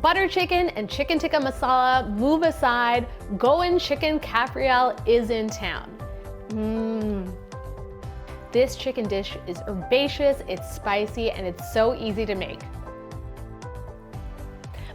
Butter chicken and chicken tikka masala move aside, Goan chicken cafreal is in town. This chicken dish is herbaceous, it's spicy, and it's so easy to make.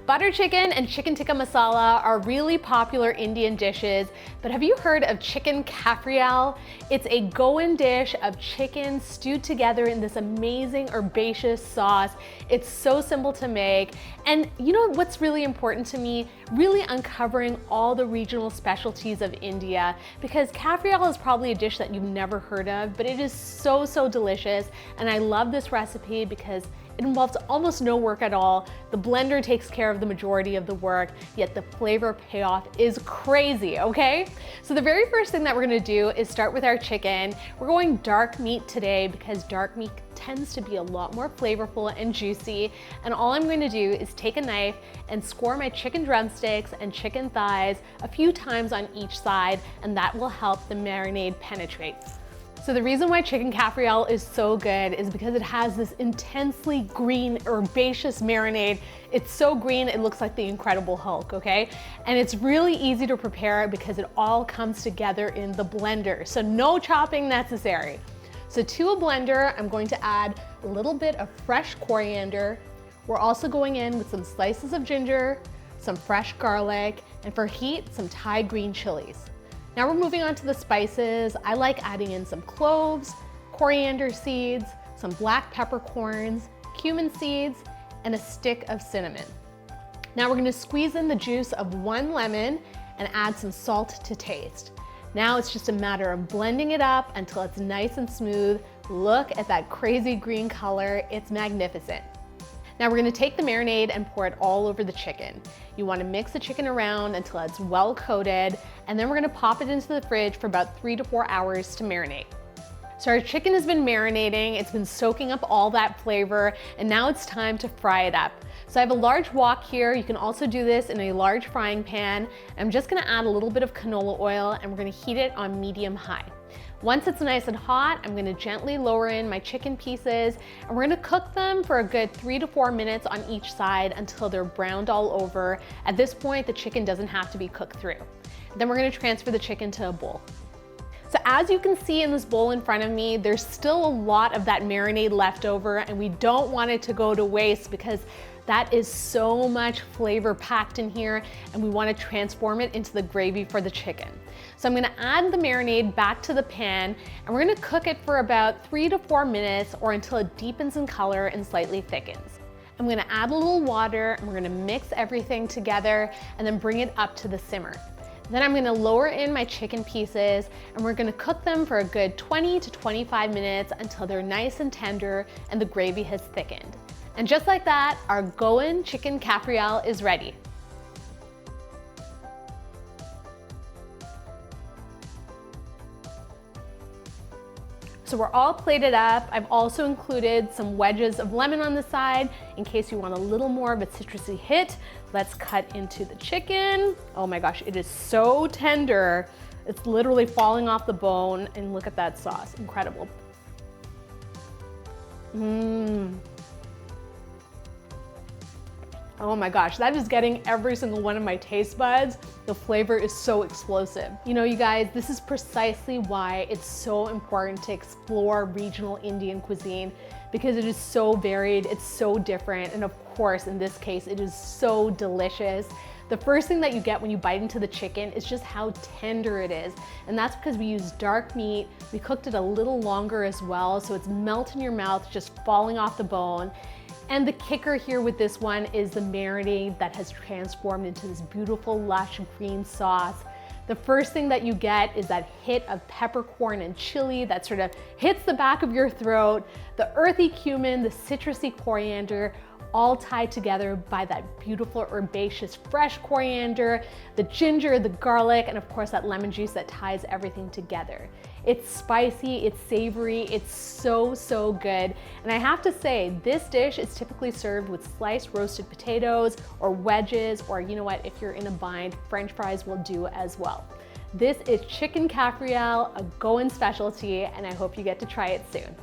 Butter chicken and chicken tikka masala are really popular Indian dishes, but have you heard of chicken cafreal? It's a Goan dish of chicken stewed together in this amazing herbaceous sauce. It's so simple to make. And you know what's really important to me? Really uncovering all the regional specialties of India, because cafreal is probably a dish that you've never heard of, but it is so, so delicious. And I love this recipe because it involves almost no work at all. The blender takes care of the majority of the work, yet the flavor payoff is crazy, okay? So the very first thing that we're gonna do is start with our chicken. We're going dark meat today because dark meat tends to be a lot more flavorful and juicy. And all I'm going to do is take a knife and score my chicken drumsticks and chicken thighs a few times on each side, and that will help the marinade penetrate. So the reason why chicken cafreal is so good is because it has this intensely green herbaceous marinade. It's so green, it looks like the Incredible Hulk, okay? And it's really easy to prepare because it all comes together in the blender. So no chopping necessary. So to a blender, I'm going to add a little bit of fresh coriander. We're also going in with some slices of ginger, some fresh garlic, and for heat, some Thai green chilies. Now we're moving on to the spices. I like adding in some cloves, coriander seeds, some black peppercorns, cumin seeds, and a stick of cinnamon. Now we're gonna squeeze in the juice of 1 lemon and add some salt to taste. Now it's just a matter of blending it up until it's nice and smooth. Look at that crazy green color, it's magnificent. Now we're gonna take the marinade and pour it all over the chicken. You wanna mix the chicken around until it's well coated, and then we're gonna pop it into the fridge for about 3 to 4 hours to marinate. So our chicken has been marinating, it's been soaking up all that flavor, and now it's time to fry it up. So I have a large wok here. You can also do this in a large frying pan. I'm just gonna add a little bit of canola oil, and we're gonna heat it on medium-high. Once it's nice and hot, I'm gonna gently lower in my chicken pieces, and we're gonna cook them for a good 3 to 4 minutes on each side until they're browned all over. At this point, the chicken doesn't have to be cooked through. Then we're gonna transfer the chicken to a bowl. So as you can see in this bowl in front of me, there's still a lot of that marinade left over, and we don't want it to go to waste because that is so much flavor packed in here, and we want to transform it into the gravy for the chicken. So I'm gonna add the marinade back to the pan, and we're gonna cook it for about 3 to 4 minutes or until it deepens in color and slightly thickens. I'm gonna add a little water, and we're gonna mix everything together and then bring it up to the simmer. Then I'm gonna lower in my chicken pieces, and we're gonna cook them for a good 20 to 25 minutes until they're nice and tender and the gravy has thickened. And just like that, our Goan chicken cafreal is ready. So we're all plated up. I've also included some wedges of lemon on the side in case you want a little more of a citrusy hit. Let's cut into the chicken. Oh my gosh, it is so tender. It's literally falling off the bone, and look at that sauce, incredible. Oh my gosh, that is getting every single one of my taste buds. The flavor is so explosive. You know, you guys, this is precisely why it's so important to explore regional Indian cuisine, because it is so varied, it's so different, and of course, in this case, it is so delicious. The first thing that you get when you bite into the chicken is just how tender it is. And that's because we use dark meat. We cooked it a little longer as well, so it's melting in your mouth, just falling off the bone. And the kicker here with this one is the marinade that has transformed into this beautiful, lush green sauce. The first thing that you get is that hit of peppercorn and chili that sort of hits the back of your throat, the earthy cumin, the citrusy coriander, all tied together by that beautiful herbaceous fresh coriander, the ginger, the garlic, and of course that lemon juice that ties everything together. It's spicy, it's savory, it's so, so good. And I have to say, this dish is typically served with sliced roasted potatoes or wedges, or you know what, if you're in a bind, French fries will do as well. This is chicken cafreal, a Goan specialty, and I hope you get to try it soon.